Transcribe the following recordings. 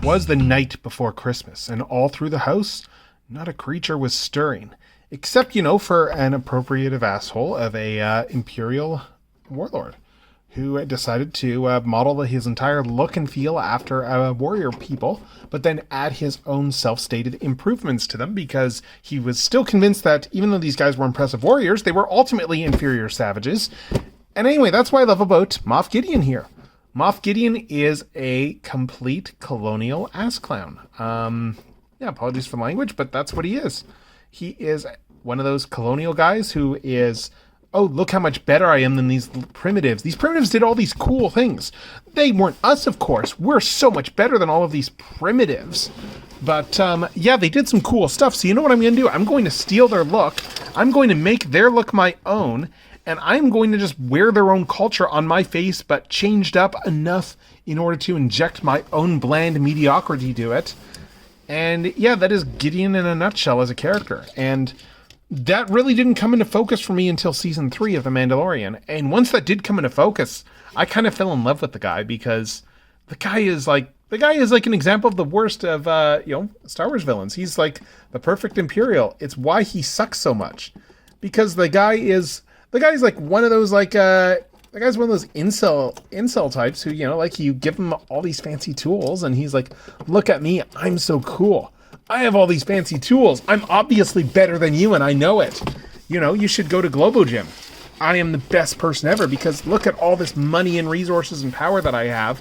'Twas the night before Christmas, and all through the house, not a creature was stirring, except, for an appropriative asshole of a Imperial warlord who decided to model his entire look and feel after warrior people, but then add his own self-stated improvements to them because he was still convinced that even though these guys were impressive warriors, they were ultimately inferior savages. And anyway, that's what I love about Moff Gideon here. Moff Gideon is a complete colonial ass clown. Apologies for the language, but that's what he is. He is one of those colonial guys who is, oh, look how much better I am than these primitives. These primitives did all these cool things. They weren't us, of course. We're so much better than all of these primitives. But, they did some cool stuff. So you know what I'm going to do? I'm going to steal their look. I'm going to make their look my own. And I'm going to just wear their own culture on my face, but changed up enough in order to inject my own bland mediocrity to it. And yeah, that is Gideon in a nutshell as a character. And that really didn't come into focus for me until season 3 of The Mandalorian. And once that did come into focus, I kind of fell in love with the guy because the guy is like an example of the worst of, Star Wars villains. He's like the perfect Imperial. It's why he sucks so much, because the guy's like one of those the guy's one of those incel types who, you give him all these fancy tools and he's like, look at me, I'm so cool. I have all these fancy tools. I'm obviously better than you and I know it. You should go to Globo Gym. I am the best person ever because look at all this money and resources and power that I have.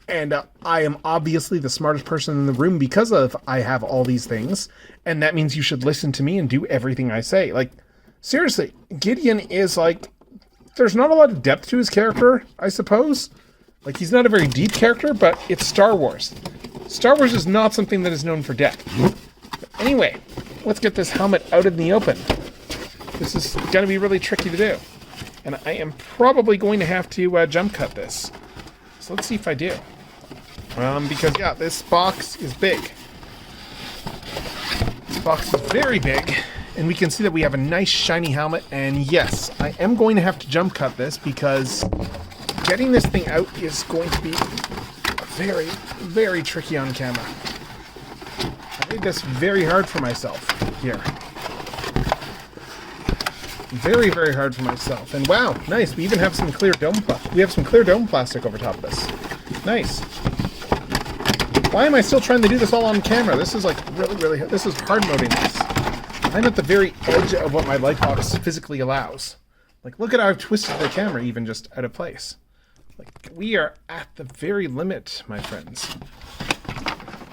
And I am obviously the smartest person in the room because of I have all these things. And that means you should listen to me and do everything I say. Like, seriously, Gideon is there's not a lot of depth to his character, I suppose. Like, he's not a very deep character, but it's Star Wars. Star Wars is not something that is known for depth. But anyway, let's get this helmet out in the open. This is going to be really tricky to do. And I am probably going to have to jump cut this. So let's see if I do. Because, this box is big. This box is very big. And we can see that we have a nice shiny helmet. And yes, I am going to have to jump cut this because getting this thing out is going to be very, very tricky on camera. I made this very hard for myself here. Very, very hard for myself. And wow, nice. We even have some clear dome plastic over top of this. Nice. Why am I still trying to do this all on camera? This is really, this is hard moding this. I'm at the very edge of what my lightbox physically allows. Like, look at how I've twisted the camera even just out of place. Like, we are at the very limit, my friends.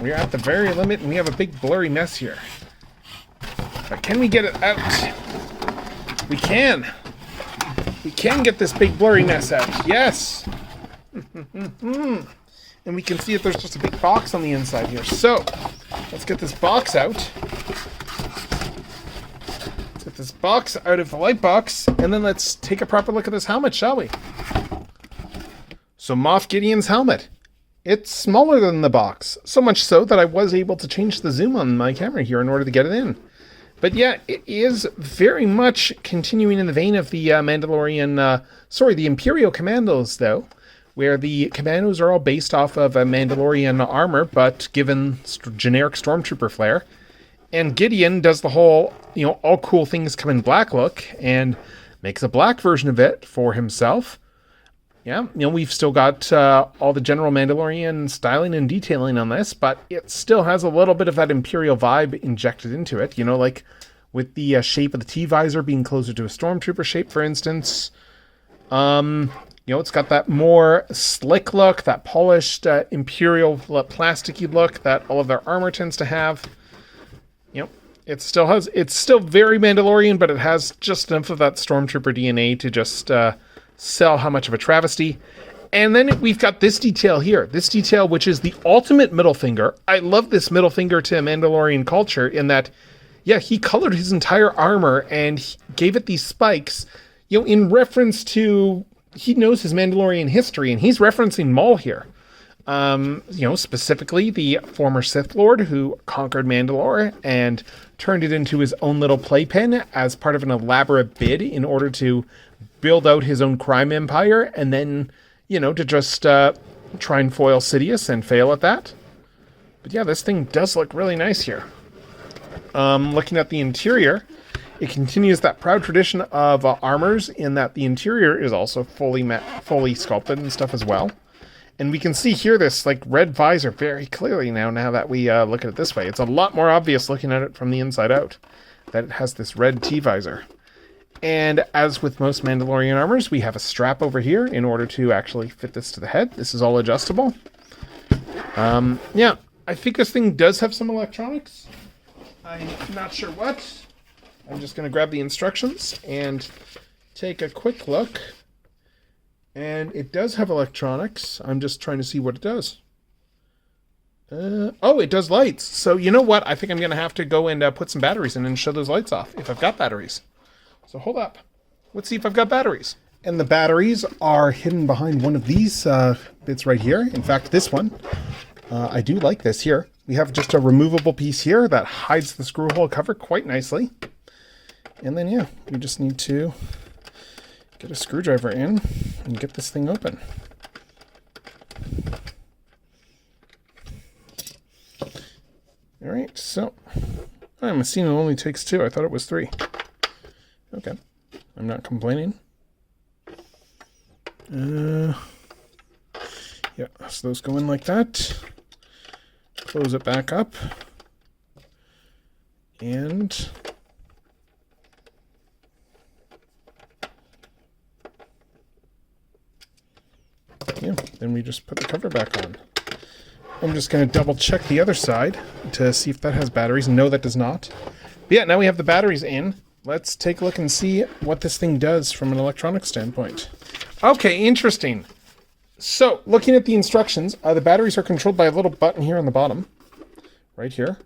We are at the very limit, and we have a big blurry mess here. But can we get it out? We can. We can get this big blurry mess out. Yes! And we can see that there's just a big box on the inside here. So, let's get this box out. Get this box out of the light box, and then let's take a proper look at this helmet, shall we? So Moff Gideon's helmet. It's smaller than the box, so much so that I was able to change the zoom on my camera here in order to get it in. But yeah, it is very much continuing in the vein of the the Imperial Commandos, though, where the Commandos are all based off of a Mandalorian armor, but given generic Stormtrooper flair. And Gideon does the whole, all cool things come in black look and makes a black version of it for himself. Yeah, we've still got all the General Mandalorian styling and detailing on this, but it still has a little bit of that Imperial vibe injected into it, like with the shape of the T-visor being closer to a Stormtrooper shape, for instance. It's got that more slick look, that polished Imperial plasticky look that all of their armor tends to have. It's still very Mandalorian, but it has just enough of that Stormtrooper DNA to just sell how much of a travesty. And then we've got this detail here. This detail, which is the ultimate middle finger. I love this middle finger to Mandalorian culture in that, he colored his entire armor and gave it these spikes, in reference to, he knows his Mandalorian history, and he's referencing Maul here. Specifically the former Sith Lord who conquered Mandalore and turned it into his own little playpen as part of an elaborate bid in order to build out his own crime empire and then, to just try and foil Sidious and fail at that. But yeah, this thing does look really nice here. Looking at the interior, it continues that proud tradition of armors in that the interior is also fully sculpted and stuff as well. And we can see here this like red visor very clearly now that we look at it this way. It's a lot more obvious looking at it from the inside out that it has this red T-visor. And as with most Mandalorian armors, we have a strap over here in order to actually fit this to the head. This is all adjustable. Yeah, I think this thing does have some electronics. I'm not sure what. I'm just going to grab the instructions and take a quick look. And it does have electronics. I'm just trying to see what it does. Oh, it does lights. So you know what? I think I'm going to have to go and put some batteries in and show those lights off if I've got batteries. So hold up. Let's see if I've got batteries. And the batteries are hidden behind one of these bits right here. In fact, this one. I do like this here. We have just a removable piece here that hides the screw hole cover quite nicely. And then, yeah, we just need to get a screwdriver in and get this thing open. All right, so I'm assuming it only takes 2. I thought it was 3. Okay, I'm not complaining. Yeah, so those go in like that. Close it back up. And yeah, then we just put the cover back on. I'm just going to double check the other side to see if that has batteries. No, that does not. But yeah, now we have the batteries in. Let's take a look and see what this thing does from an electronic standpoint. Okay, interesting. So, looking at the instructions, the batteries are controlled by a little button here on the bottom. Right here.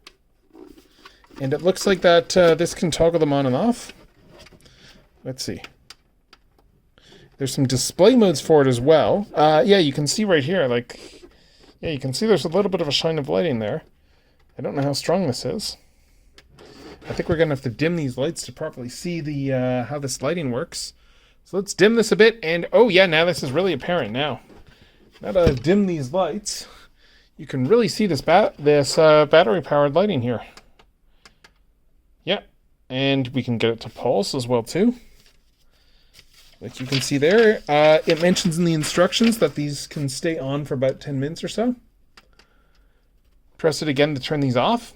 And it looks like that this can toggle them on and off. Let's see. There's some display modes for it as well. Yeah, you can see right here, like, yeah, you can see there's a little bit of a shine of lighting there. I don't know how strong this is. I think we're going to have to dim these lights to properly see the how this lighting works. So let's dim this a bit, and oh yeah, now this is really apparent now. Now that I've dimmed these lights, you can really see this battery-powered lighting here. Yeah, and we can get it to pulse as well too. Like you can see there, it mentions in the instructions that these can stay on for about 10 minutes or so. Press it again to turn these off.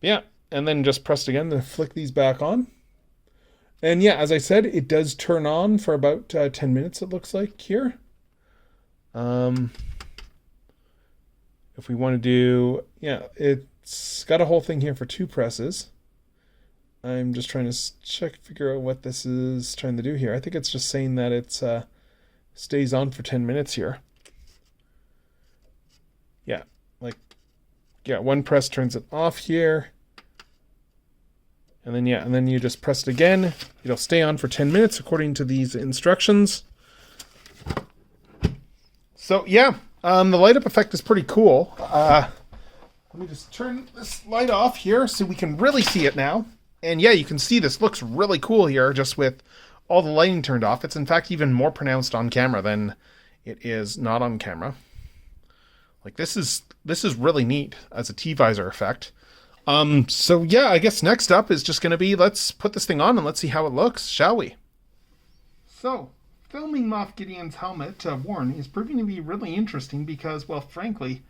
Yeah, and then just press it again to flick these back on. And yeah, as I said, it does turn on for about 10 minutes, it looks like here. If we want to do, yeah, it's got a whole thing here for 2 presses. I'm just trying to figure out what this is trying to do here. I think it's just saying that it stays on for 10 minutes here. Yeah, like, yeah, 1 press turns it off here. And then, yeah, and then you just press it again. It'll stay on for 10 minutes according to these instructions. So, yeah, the light up effect is pretty cool. Let me just turn this light off here so we can really see it now. And yeah, you can see this looks really cool here just with all the lighting turned off. It's in fact even more pronounced on camera than it is not on camera. Like this is really neat as a T-visor effect. So yeah, I guess next up is just going to be, let's put this thing on and let's see how it looks, shall we? So, filming Moff Gideon's helmet worn is proving to be really interesting because, well, frankly,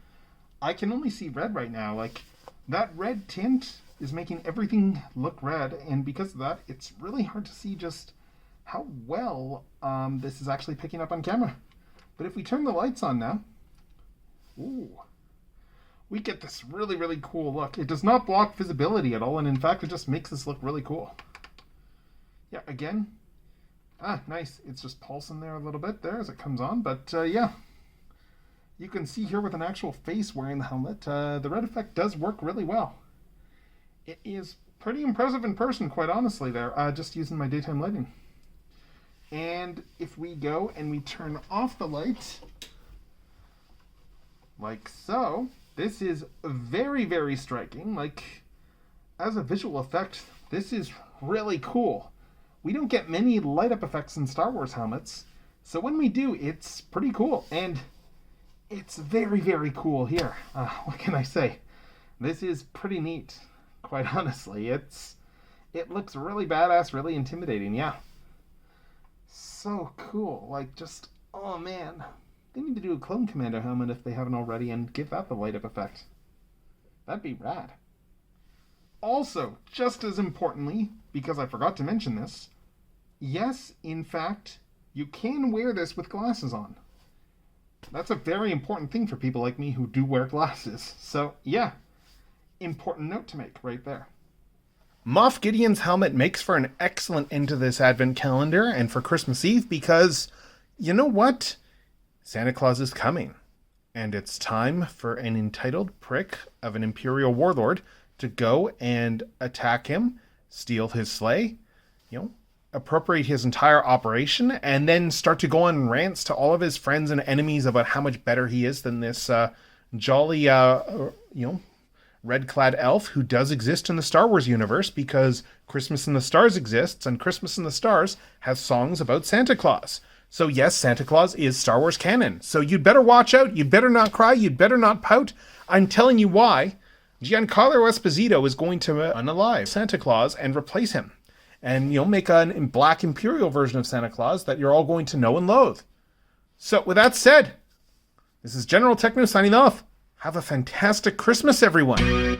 I can only see red right now. Like, that red tint is making everything look red, and because of that, it's really hard to see just how well this is actually picking up on camera. But if we turn the lights on now, ooh, we get this really, really cool look. It does not block visibility at all, and in fact, it just makes this look really cool. Yeah, again, nice. It's just pulsing there a little bit there as it comes on, but yeah. You can see here with an actual face wearing the helmet, the red effect does work really well. It is pretty impressive in person, quite honestly, there, just using my daytime lighting. And if we go and we turn off the light, like so, this is very, very striking. Like, as a visual effect, this is really cool. We don't get many light-up effects in Star Wars helmets, so when we do, it's pretty cool. And It's very, very cool here. What can I say? This is pretty neat, quite honestly. It looks really badass, really intimidating, yeah. So cool. Like, just, oh man. They need to do a Clone Commander helmet if they haven't already and give that the light up effect. That'd be rad. Also, just as importantly, because I forgot to mention this, yes, in fact, you can wear this with glasses on. That's a very important thing for people like me who do wear glasses. So, yeah, important note to make right there. Moff Gideon's helmet makes for an excellent end to this advent calendar and for Christmas Eve because, you know what? Santa Claus is coming. And it's time for an entitled prick of an Imperial warlord to go and attack him, steal his sleigh, appropriate his entire operation, and then start to go on rants to all of his friends and enemies about how much better he is than this jolly, red-clad elf who does exist in the Star Wars universe because Christmas in the Stars exists, and Christmas in the Stars has songs about Santa Claus. So yes, Santa Claus is Star Wars canon. So you'd better watch out, you'd better not cry, you'd better not pout. I'm telling you why. Giancarlo Esposito is going to unalive Santa Claus and replace him. And make a black Imperial version of Santa Claus that you're all going to know and loathe. So with that said, this is General Techno signing off. Have a fantastic Christmas, everyone.